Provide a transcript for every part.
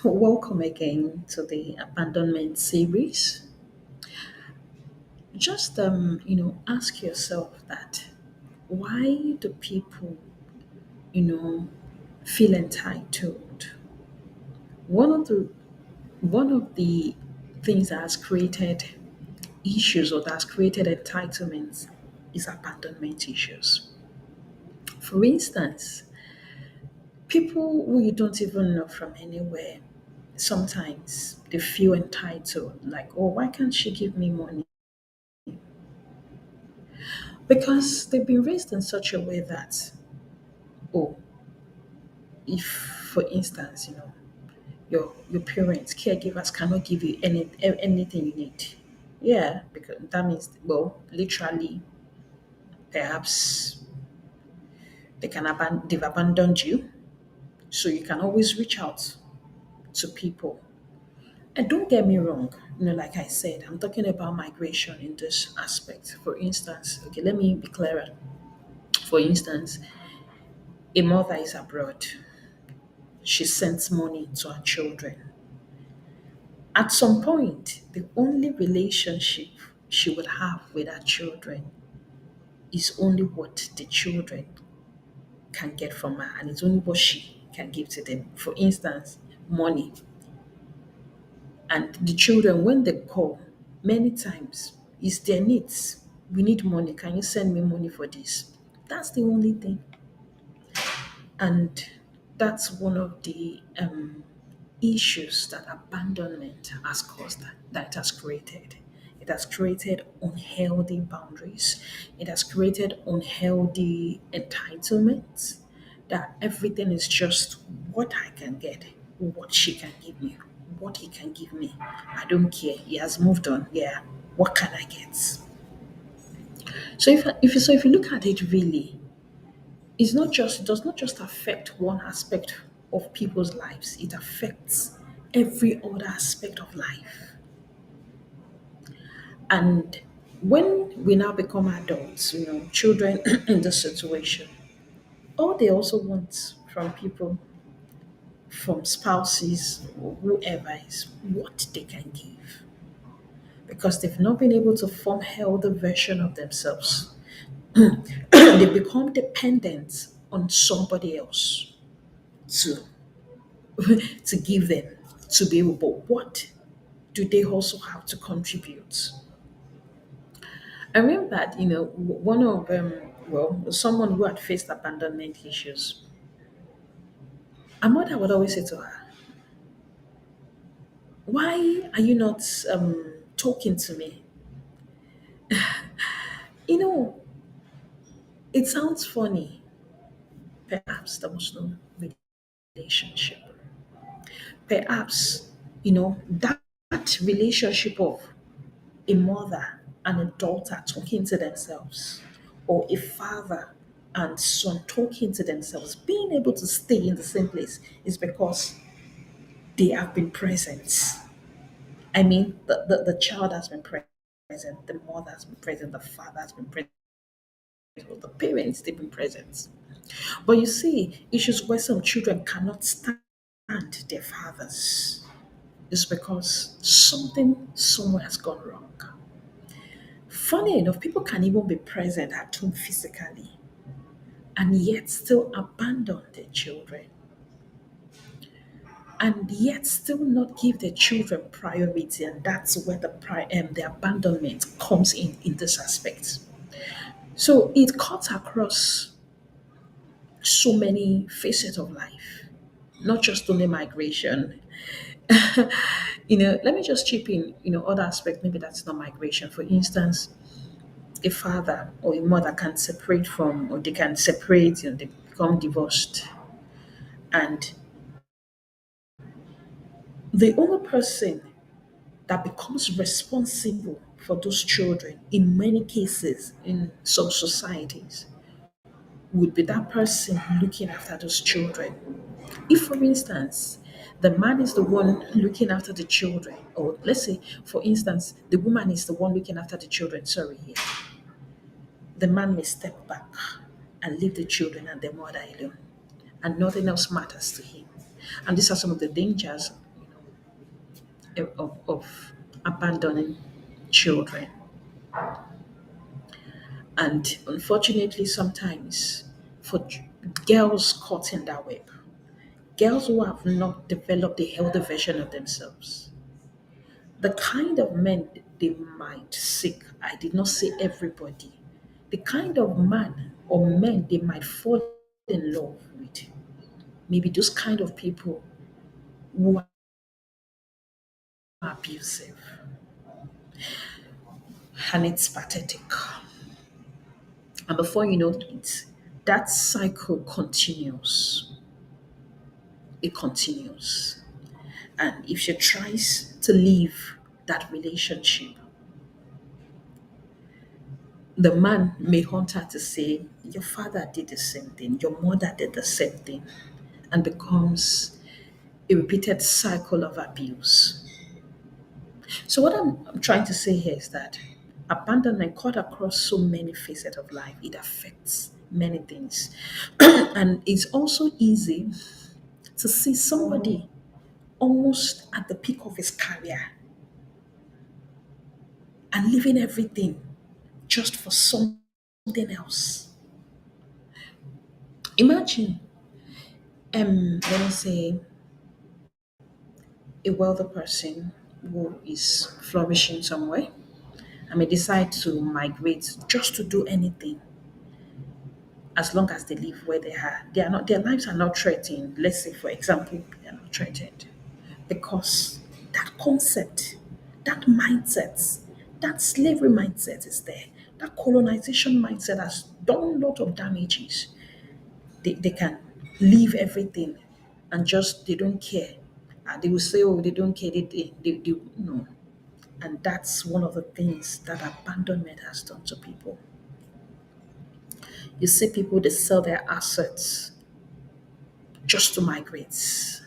Welcome again to the Abandonment series. Just ask yourself that why do people, you know, feel entitled? One of the one of the things that has created issues or that has created entitlements is abandonment issues. For instance, people who you don't even know from anywhere, sometimes they feel entitled, like, oh, why can't she give me money? Because they've been raised in such a way that, oh, if, for instance, your parents, caregivers cannot give you anything you need. Yeah, because that means, well, literally, perhaps they've abandoned you. So you can always reach out to people. And don't get me wrong, like I said, I'm talking about migration in this aspect. For instance, okay, let me be clearer. For instance, a mother is abroad. She sends money to her children. At some point, the only relationship she would have with her children is only what the children can get from her, and it's only what she can give to them. For instance, money. And the children, when they call, many times, it's their needs. We need money. Can you send me money for this? That's the only thing. And that's one of the issues that abandonment has caused, that it has created. It has created unhealthy boundaries. It has created unhealthy entitlements. That everything is just what I can get, what she can give me, what he can give me. I don't care. He has moved on. Yeah. What can I get? So if you look at it really, it does not just affect one aspect of people's lives, it affects every other aspect of life. And when we now become adults, children in this situation, all they also want from people, from spouses or whoever, is what they can give, because they've not been able to form healthy version of themselves. They become dependent on somebody else to to give them, to be able. But what do they also have to contribute? I remember that, one of someone who had faced abandonment issues. A mother would always say to her, "Why are you not talking to me?" You know, it sounds funny. Perhaps there was no relationship. Perhaps, that relationship of a mother and a daughter talking to themselves, or a father and son talking to themselves, being able to stay in the same place is because they have been present. I mean, the child has been present, the mother has been present, the father has been present, the parents, they've been present. But you see, issues where some children cannot stand their fathers is because something somewhere has gone wrong. Funny enough, people can even be present at home physically and yet still abandon their children, and yet still not give their children priority, and that's where the abandonment comes in this aspect. So it cuts across so many facets of life, not just only migration. Let me just chip in, other aspect, maybe that's not migration. For instance, a father or a mother can separate from, or they can separate, they become divorced. And the only person that becomes responsible for those children, in many cases, in some societies, would be that person looking after those children. If, for instance, the man is the one looking after the children, or let's say, for instance, the woman is the one looking after the children, sorry, here, the man may step back and leave the children and their mother alone, and nothing else matters to him. And these are some of the dangers of abandoning children. And unfortunately, sometimes for girls caught in that web, girls who have not developed a healthy version of themselves, the kind of men they might seek, I did not say everybody, the kind of man or men they might fall in love with, maybe those kind of people who are abusive. And it's pathetic. And before you know it, that cycle continues. It continues. And if she tries to leave that relationship, the man may haunt her to say, your father did the same thing, your mother did the same thing, and becomes a repeated cycle of abuse. So, what I'm trying to say here is that abandonment cut across so many facets of life, it affects many things. And it's also easy to see somebody almost at the peak of his career and leaving everything just for something else. Imagine, let me say, a wealthy person who is flourishing somewhere and may decide to migrate just to do anything as long as they live where they are. They are not their lives are not threatened. Let's say, for example, they are not threatened. Because that concept, that mindset, that slavery mindset is there. That colonization mindset has done a lot of damages. They can leave everything and just they don't care. And they will say, oh, they don't care. They no. And that's one of the things that abandonment has done to people. You see people, they sell their assets just to migrate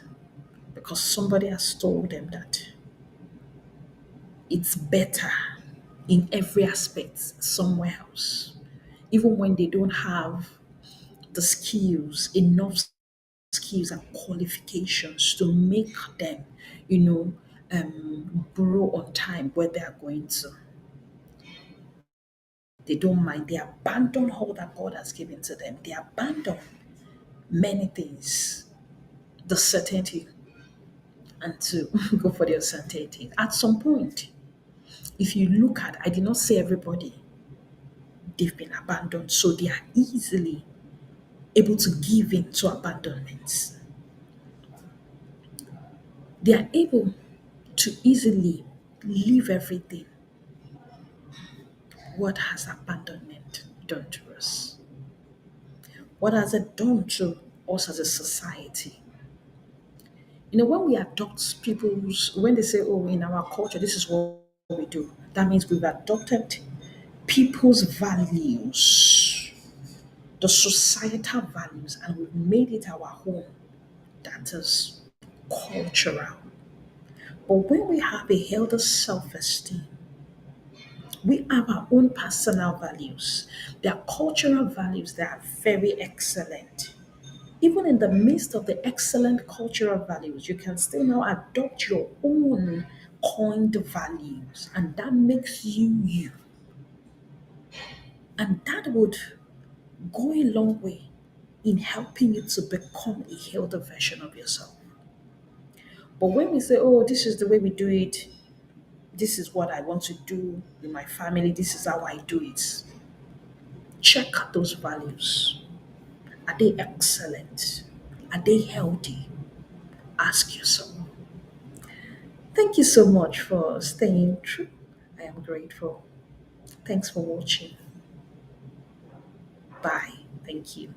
because somebody has told them that it's better in every aspect somewhere else. Even when they don't have the skills, enough skills and qualifications to make them, you know, grow on time where they are going to. They don't mind. They abandon all that God has given to them. They abandon many things, the certainty, and to go for the uncertainty. At some point, if you look at, I did not say everybody, they've been abandoned, so they are easily able to give in to abandonment. They are able to easily leave everything. What has abandonment done to us? What has it done to us as a society? You know, when we adopt people's, when they say, oh, in our culture, this is what we do, that means we've adopted people's values, the societal values, and we've made it our home. That is cultural. But when we have a healthy self esteem, we have our own personal values. There are cultural values that are very excellent. Even in the midst of the excellent cultural values, you can still now adopt your own coined values, and that makes you you. And that would go a long way in helping you to become a healthy version of yourself. But when we say, oh, this is the way we do it, this is what I want to do in my family, this is how I do it, check those values. Are they excellent? Are they healthy? Ask yourself. Thank you so much for staying true. I am grateful. Thanks for watching. Bye. Thank you.